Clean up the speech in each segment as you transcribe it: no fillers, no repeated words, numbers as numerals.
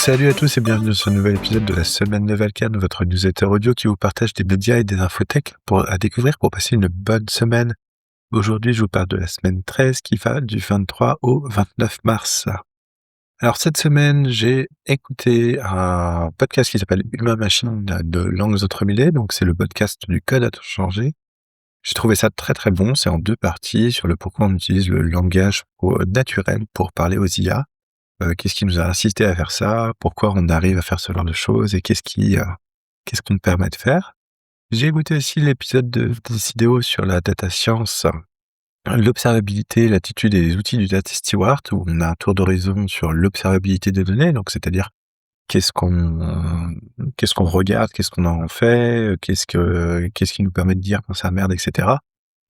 Salut à tous et bienvenue sur ce nouvel épisode de la semaine de Valkan, votre newsletter audio qui vous partage des médias et des infotech à découvrir pour passer une bonne semaine. Aujourd'hui, je vous parle de la semaine 13 qui va du 23 au 29 mars. Alors cette semaine, j'ai écouté un podcast qui s'appelle Humain Machine de Langues Entremêlées, donc c'est le podcast du code à tout changer. J'ai trouvé ça très très bon, c'est en deux parties sur le pourquoi on utilise le langage naturel pour parler aux IA. Qu'est-ce qui nous a incité à faire ça? Pourquoi on arrive à faire ce genre de choses et qu'est-ce qu'on me permet de faire? J'ai écouté aussi l'épisode de Décidéo sur la data science, l'observabilité, l'attitude et les outils du data steward, où on a un tour d'horizon sur l'observabilité des données, donc c'est-à-dire qu'est-ce qu'on regarde, qu'est-ce qu'on en fait, qu'est-ce qui nous permet de dire quand ça merde, et cetera.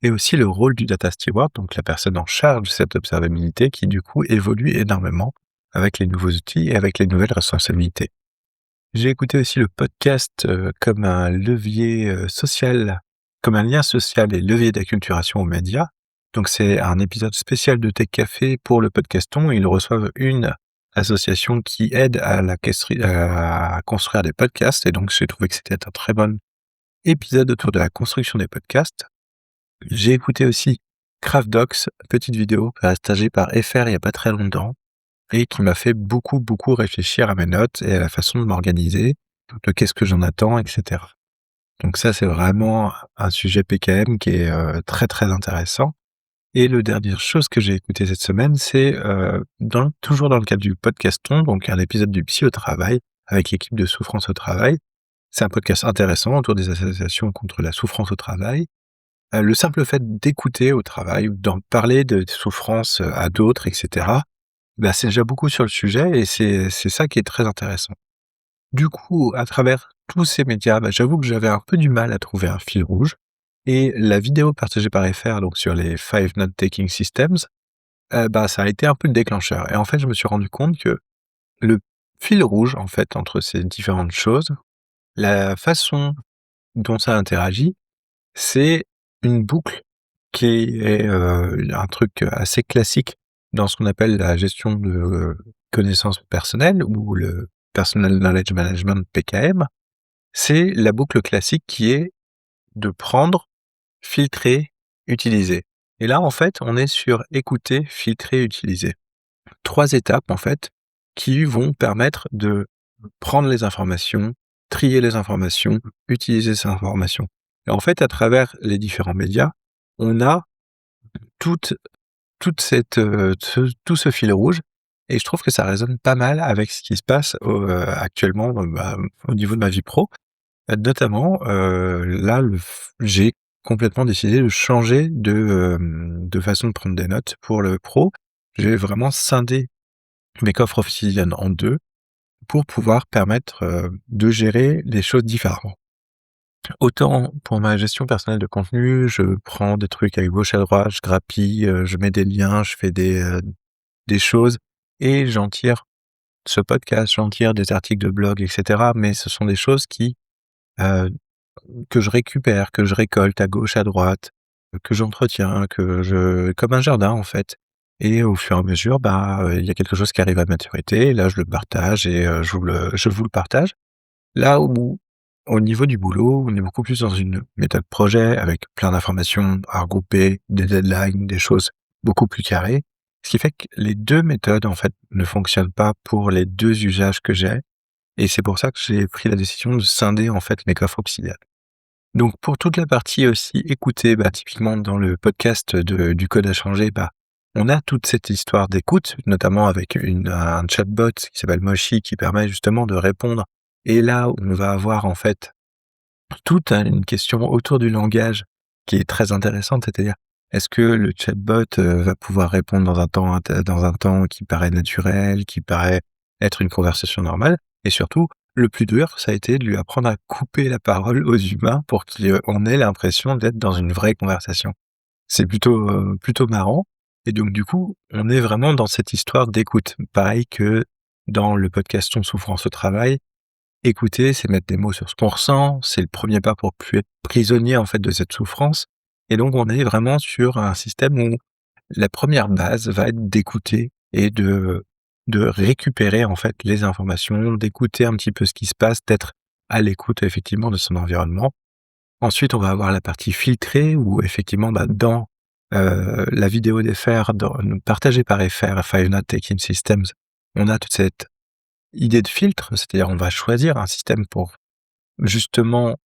Et aussi le rôle du data steward, donc la personne en charge de cette observabilité qui du coup évolue énormément avec les nouveaux outils et avec les nouvelles responsabilités. J'ai écouté aussi le podcast comme un levier social, comme un lien social et levier d'acculturation aux médias. Donc c'est un épisode spécial de Tech Café pour le podcaston. Ils reçoivent une association qui aide à construire des podcasts. Et donc j'ai trouvé que c'était un très bon épisode autour de la construction des podcasts. J'ai écouté aussi Craft Docs, petite vidéo partagée par FR il n'y a pas très longtemps et qui m'a fait beaucoup, beaucoup réfléchir à mes notes et à la façon de m'organiser, de qu'est-ce que j'en attends, etc. Donc ça, c'est vraiment un sujet PKM qui est très, très intéressant. Et le dernière chose que j'ai écouté cette semaine, c'est toujours dans le cadre du podcaston, donc un épisode du Psy au travail avec l'équipe de Souffrance au travail. C'est un podcast intéressant autour des associations contre la souffrance au travail. Le simple fait d'écouter au travail ou d'en parler de souffrance à d'autres, etc., bah, c'est déjà beaucoup sur le sujet et c'est ça qui est très intéressant. Du coup, à travers tous ces médias, bah, j'avoue que j'avais un peu du mal à trouver un fil rouge et la vidéo partagée par FR, donc sur les 5 Note Taking Systems, bah, ça a été un peu le déclencheur et en fait, je me suis rendu compte que le fil rouge, en fait, entre ces différentes choses, la façon dont ça interagit, c'est une boucle qui est, un truc assez classique dans ce qu'on appelle la gestion de connaissances personnelles ou le Personal Knowledge Management PKM. C'est la boucle classique qui est de prendre, filtrer, utiliser. Et là, en fait, on est sur écouter, filtrer, utiliser. 3 étapes, en fait, qui vont permettre de prendre les informations, trier les informations, utiliser ces informations. Et en fait, à travers les différents médias, on a toute toute cette, tout ce fil rouge et je trouve que ça résonne pas mal avec ce qui se passe actuellement, au niveau de ma vie pro. Notamment, là, j'ai complètement décidé de changer de façon de prendre des notes pour le pro. J'ai vraiment scindé mes coffres Obsidian en 2 pour pouvoir permettre, de gérer les choses différemment. Autant pour ma gestion personnelle de contenu, je prends des trucs à gauche à droite, je grappille, je mets des liens, je fais des choses et j'en tire ce podcast, j'en tire des articles de blog, et cetera. Mais ce sont des choses heu, que je récupère, que je récolte à gauche, à droite, que j'entretiens, comme un jardin, en fait. Et au fur et à mesure, il y a quelque chose qui arrive à maturité et là, je le partage et je vous le partage. Là où, au niveau du boulot, on est beaucoup plus dans une méthode projet avec plein d'informations à regrouper, des deadlines, des choses beaucoup plus carrées. Ce qui fait que les 2 méthodes, en fait, ne fonctionnent pas pour les 2 usages que j'ai et c'est pour ça que j'ai pris la décision de scinder, en fait, mes coffres Obsidian. Donc pour toute la partie aussi écoutée, typiquement dans le podcast du code à changer, on a toute cette histoire d'écoute, notamment avec un chatbot qui s'appelle Moshi qui permet justement de répondre. Et là, on va avoir en fait toute une question autour du langage qui est très intéressante, c'est-à-dire est-ce que le chatbot va pouvoir répondre dans un temps qui paraît naturel, qui paraît être une conversation normale, et surtout le plus dur, ça a été de lui apprendre à couper la parole aux humains pour qu'on ait l'impression d'être dans une vraie conversation. C'est plutôt marrant, et donc du coup, on est vraiment dans cette histoire d'écoute. Pareil que dans le podcast On Souffrance au travail. Écouter, c'est mettre des mots sur ce qu'on ressent, c'est le premier pas pour plus être prisonnier, en fait, de cette souffrance. Et donc, on est vraiment sur un système où la première base va être d'écouter et de de récupérer en fait les informations, d'écouter un petit peu ce qui se passe, d'être à l'écoute effectivement de son environnement. Ensuite, on va avoir la partie filtrée où effectivement, dans, la vidéo d'FR partagée par FR, Five Not Taking Systems, on a toute cette idée de filtre, c'est-à-dire on va choisir un système pour justement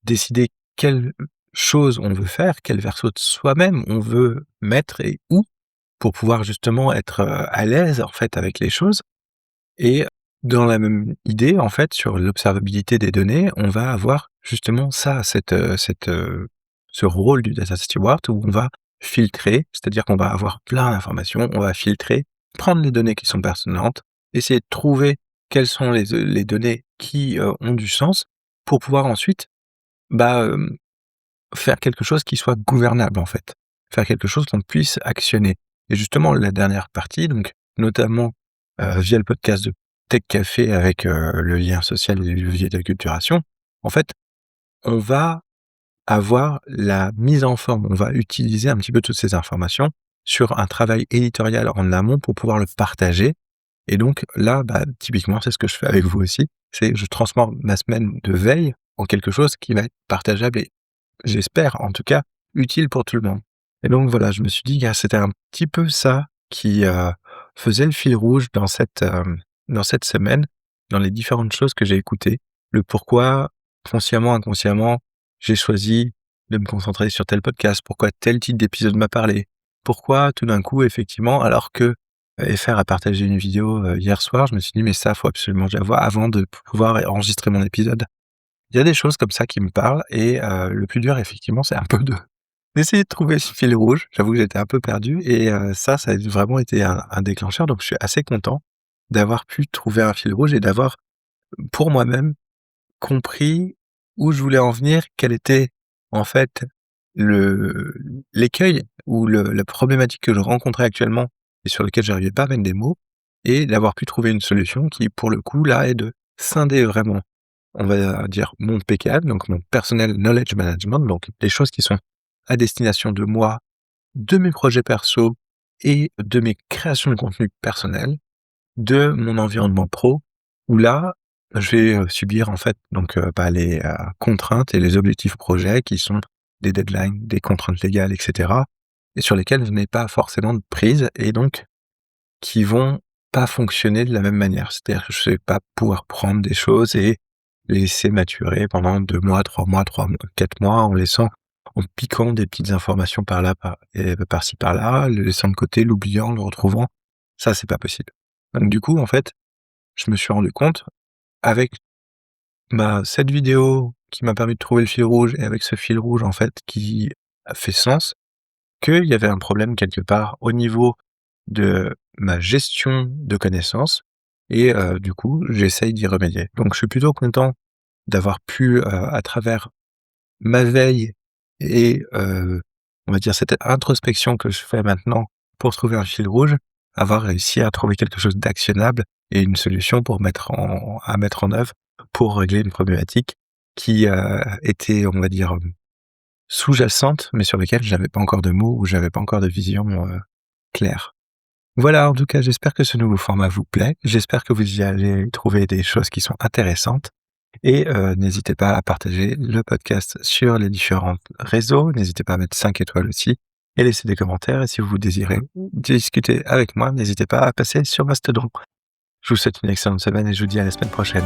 décider quelle chose on veut faire, quel verso de soi-même on veut mettre et où, pour pouvoir justement être, à l'aise en fait avec les choses. Et dans la même idée, en fait, sur l'observabilité des données, on va avoir justement ça, ce rôle du data steward où on va filtrer, c'est-à-dire qu'on va avoir plein d'informations, on va filtrer, prendre les données qui sont pertinentes, essayer de trouver quelles sont les données qui, ont du sens pour pouvoir ensuite, bah, faire quelque chose qui soit gouvernable, en fait. Faire quelque chose qu'on puisse actionner. Et justement, la dernière partie, donc notamment, via le podcast de Tech Café avec, le lien social et les leviers d'acculturation, en fait, on va avoir la mise en forme. On va utiliser un petit peu toutes ces informations sur un travail éditorial en amont pour pouvoir le partager. Et donc là, typiquement, c'est ce que je fais avec vous aussi, c'est je transforme ma semaine de veille en quelque chose qui va être partageable et j'espère, en tout cas, utile pour tout le monde. Et donc voilà, je me suis dit que c'était un petit peu ça qui, faisait le fil rouge dans cette semaine, dans les différentes choses que j'ai écoutées. Le pourquoi, consciemment, inconsciemment, j'ai choisi de me concentrer sur tel podcast, pourquoi tel type d'épisode m'a parlé, pourquoi tout d'un coup, effectivement, alors que, FR a partagé une vidéo, hier soir, je me suis dit: «Mais ça, faut absolument que je la voie avant de pouvoir enregistrer mon épisode». Il y a des choses comme ça qui me parlent et le plus dur effectivement, c'est un peu d'essayer de trouver ce fil rouge. J'avoue que j'étais un peu perdu et ça a vraiment été un déclencheur, donc je suis assez content d'avoir pu trouver un fil rouge et d'avoir, pour moi-même, compris où je voulais en venir, quel était en fait le l'écueil ou la problématique que je rencontrais actuellement et sur lequel j'arrivais pas à mettre des mots et d'avoir pu trouver une solution qui, pour le coup, là, est de scinder vraiment, on va dire, mon PKM, donc mon Personal Knowledge Management, donc les choses qui sont à destination de moi, de mes projets perso et de mes créations de contenu personnel, de mon environnement pro, où là, je vais, subir en fait donc les, contraintes et les objectifs projets qui sont des deadlines, des contraintes légales et cetera et sur lesquels je n'ai pas forcément de prise et donc qui vont pas fonctionner de la même manière. C'est-à-dire que je vais pas pouvoir prendre des choses et les laisser maturer pendant 2 mois, 3 mois, 4 mois en piquant des petites informations par là, par-ci par-là, le laissant de côté, l'oubliant, le retrouvant. Ça, c'est pas possible. Donc du coup, en fait, je me suis rendu compte avec, cette vidéo qui m'a permis de trouver le fil rouge et avec ce fil rouge, en fait, qui a fait sens, qu'il y avait un problème quelque part au niveau de ma gestion de connaissances et du coup, j'essaye d'y remédier. Donc je suis plutôt content d'avoir pu, à travers ma veille et on va dire cette introspection que je fais maintenant pour trouver un fil rouge, avoir réussi à trouver quelque chose d'actionnable et une solution pour mettre en œuvre pour régler une problématique qui, était, on va dire, sous-jacente, mais sur lesquelles j'avais pas encore de mots ou j'avais pas encore de vision, claire. Voilà, en tout cas, j'espère que ce nouveau format vous plaît. J'espère que vous y allez trouver des choses qui sont intéressantes et n'hésitez pas à partager le podcast sur les différents réseaux. N'hésitez pas à mettre 5 étoiles aussi et laisser des commentaires et si vous désirez discuter avec moi, n'hésitez pas à passer sur Mastodon. Je vous souhaite une excellente semaine et je vous dis à la semaine prochaine.